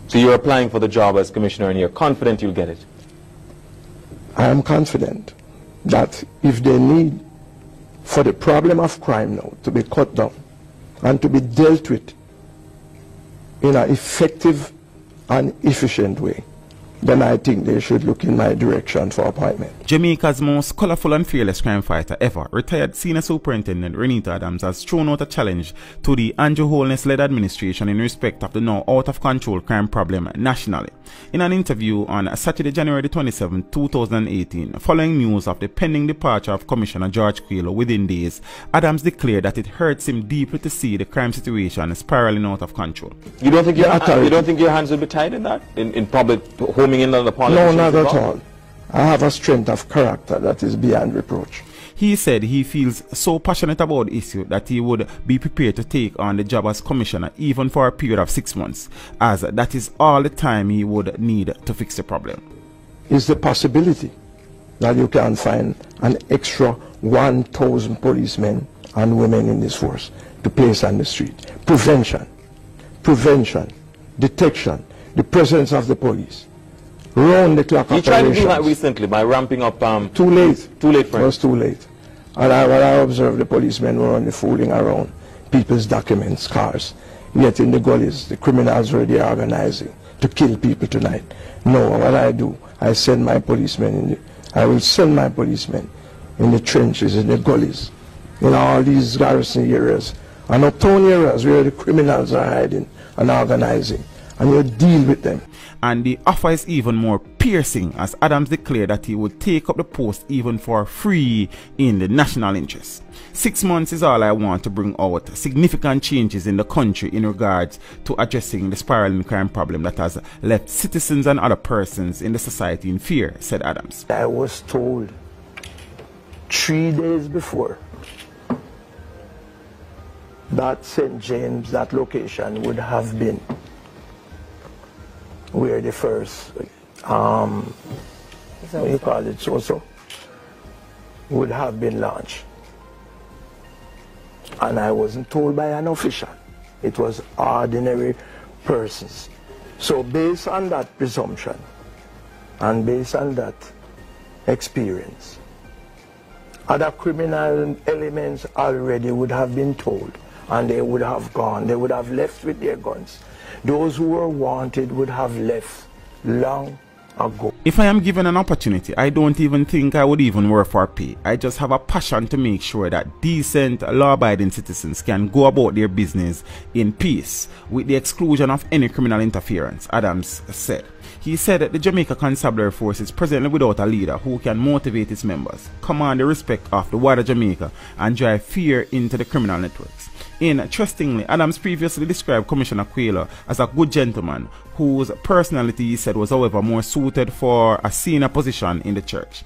So you're applying for the job as commissioner and you're confident you'll get it? I am confident that if they need for the problem of crime now to be cut down and to be dealt with in an effective and efficient way, then I think they should look in my direction for appointment. Jamaica's most colourful and fearless crime fighter ever, retired Senior Superintendent Renato Adams, has thrown out a challenge to the Andrew Holness-led administration in respect of the now out-of-control crime problem nationally. In an interview on Saturday, January 27, 2018, following news of the pending departure of Commissioner George Quayle within days, Adams declared that it hurts him deeply to see the crime situation spiraling out of control. You don't think your hands will be tied in that? In probably homing in on the politicians? No, not at all. I have a strength of character that is beyond reproach. He said he feels so passionate about the issue that he would be prepared to take on the job as commissioner even for a period of 6 months, as that is all the time he would need to fix the problem. Is the possibility that you can find an extra 1,000 policemen and women in this force to place on the street. Prevention, detection, the presence of the police. Round the clock operations. You tried to do that recently by ramping up... Too late. Too late for it. It was too late. And what I observed, the policemen were only fooling around people's documents, cars. Yet in the gullies, the criminals were there organizing to kill people tonight. No, what I do, I send my policemen I will send my policemen in the trenches, in the gullies, in all these garrison areas, and uptown areas where the criminals are hiding and organizing, and you deal with them. And the offer is even more piercing, as Adams declared that he would take up the post even for free in the national interest. 6 months is all I want to bring out significant changes in the country in regards to addressing the spiraling crime problem that has left citizens and other persons in the society in fear, said Adams. I was told 3 days before that St. James, that location, would have been where the first, what you call it, would have been launched. And I wasn't told by an official. It was ordinary persons. So based on that presumption, and based on that experience, other criminal elements already would have been told, and they would have gone, they would have left with their guns. Those who were wanted would have left long ago. If I am given an opportunity, I don't even think I would even work for pay. I just have a passion to make sure that decent, law-abiding citizens can go about their business in peace, with the exclusion of any criminal interference, Adams said. He said that the Jamaica Constabulary Force is presently without a leader who can motivate its members, command the respect of the wider Jamaica, and drive fear into the criminal networks. Interestingly, Adams previously described Commissioner Quayle as a good gentleman whose personality, he said, was however more suited for a senior position in the church.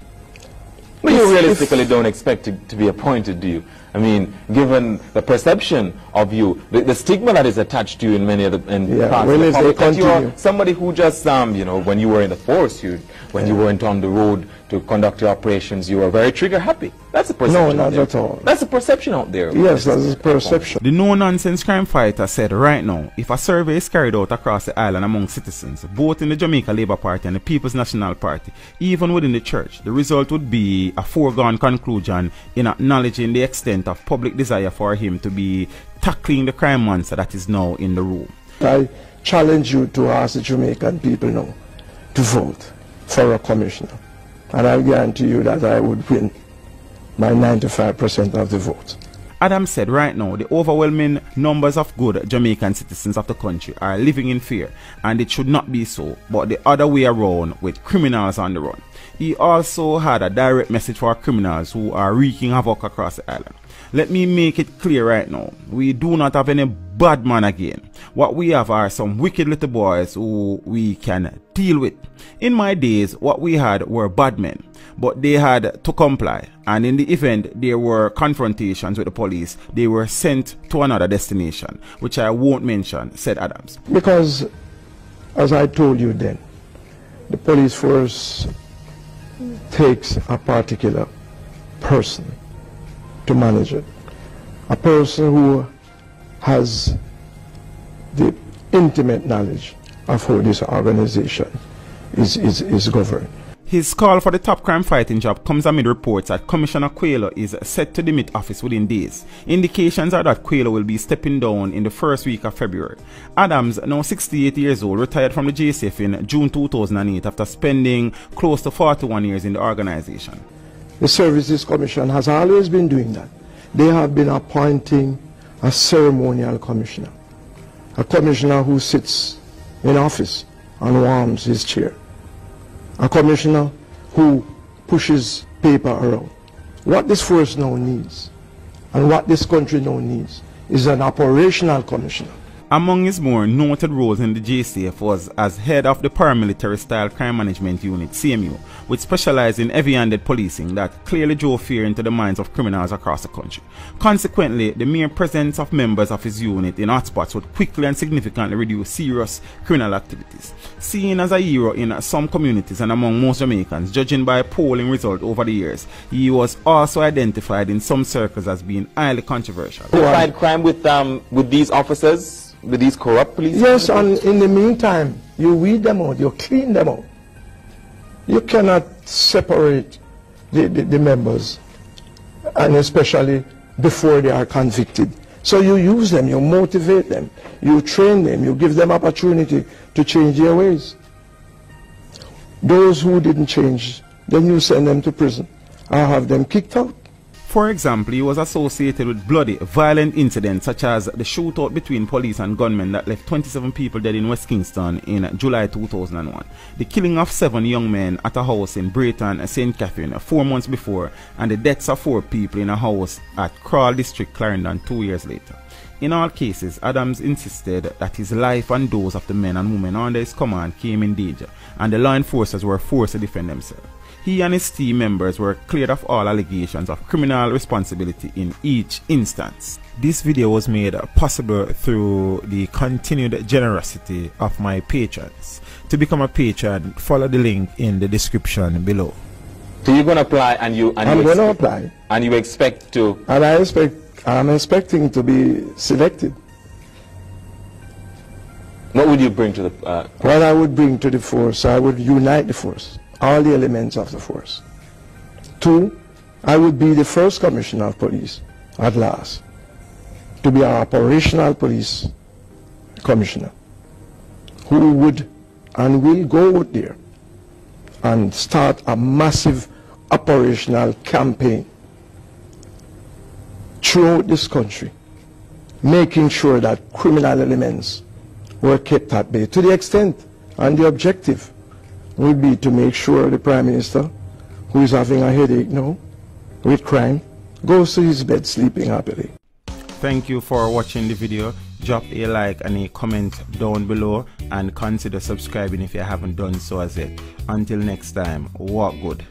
But you realistically don't expect to be appointed, do you? I mean, given the perception of you, the stigma that is attached to you in many of the parts of the public, that you're somebody who just, you know, when you were in the force, when you went on the road to conduct your operations, you were very trigger happy. That's a perception. No, not at all. That's a perception out there. Yes, that's a perception. The no-nonsense crime fighter said right now, if a survey is carried out across the island among citizens, both in the Jamaica Labour Party and the People's National Party, even within the church, the result would be a foregone conclusion in acknowledging the extent of public desire for him to be tackling the crime monster that is now in the room. I challenge you to ask the Jamaican people now to vote for a commissioner, and I guarantee you that I would win by 95% of the vote. Adams said right now the overwhelming numbers of good Jamaican citizens of the country are living in fear, and it should not be so, but the other way around, with criminals on the run. He also had a direct message for criminals who are wreaking havoc across the island. Let me make it clear right now, we do not have any bad man again. What we have are some wicked little boys who we can deal with. In my days, what we had were bad men, but they had to comply, and in the event there were confrontations with the police, they were sent to another destination, which I won't mention, said Adams. Because, as I told you then, the police force takes a particular person to manage it. A person who has the intimate knowledge of how this organization is governed. His call for the top crime fighting job comes amid reports that Commissioner Quayle is set to demit office within days. Indications are that Quayle will be stepping down in the first week of February. Adams, now 68 years old, retired from the JCF in June 2008 after spending close to 41 years in the organization. The Services Commission has always been doing that. They have been appointing a ceremonial commissioner, a commissioner who sits in office and warms his chair, a commissioner who pushes paper around. What this force now needs, and what this country now needs, is an operational commissioner. Among his more noted roles in the JCF was as head of the paramilitary-style crime management unit, CMU, which specialized in heavy-handed policing that clearly drove fear into the minds of criminals across the country. Consequently, the mere presence of members of his unit in hotspots would quickly and significantly reduce serious criminal activities. Seen as a hero in some communities and among most Jamaicans, judging by polling results over the years, he was also identified in some circles as being highly controversial. You fight crime with these officers? With these corrupt police? Yes, and in the meantime, you weed them out, you clean them out. You cannot separate the members, and especially before they are convicted. So you use them, you motivate them, you train them, you give them opportunity to change their ways. Those who didn't change, then you send them to prison or have them kicked out. For example, he was associated with bloody, violent incidents such as the shootout between police and gunmen that left 27 people dead in West Kingston in July 2001, the killing of 7 young men at a house in Brayton, St. Catherine 4 months before, and the deaths of 4 people in a house at Crawley District, Clarendon 2 years later. In all cases, Adams insisted that his life and those of the men and women under his command came in danger, and the law enforcers were forced to defend themselves. He and his team members were cleared of all allegations of criminal responsibility in each instance. This video was made possible through the continued generosity of my patrons. To become a patron, follow the link in the description below. So you're going to apply and I'm going to apply. And you expect to? And I'm expecting to be selected. What would you bring to the what I would bring to the force, I would unite the force. All the elements of the force. 2, I would be the first commissioner of police, at last, to be an operational police commissioner, who would and will go out there and start a massive operational campaign throughout this country, making sure that criminal elements were kept at bay, to the extent and the objective would be to make sure the Prime Minister, who is having a headache now with crime, goes to his bed sleeping happily. Thank you for watching the video. Drop a like and a comment down below, and consider subscribing if you haven't done so as yet. Until next time, walk good.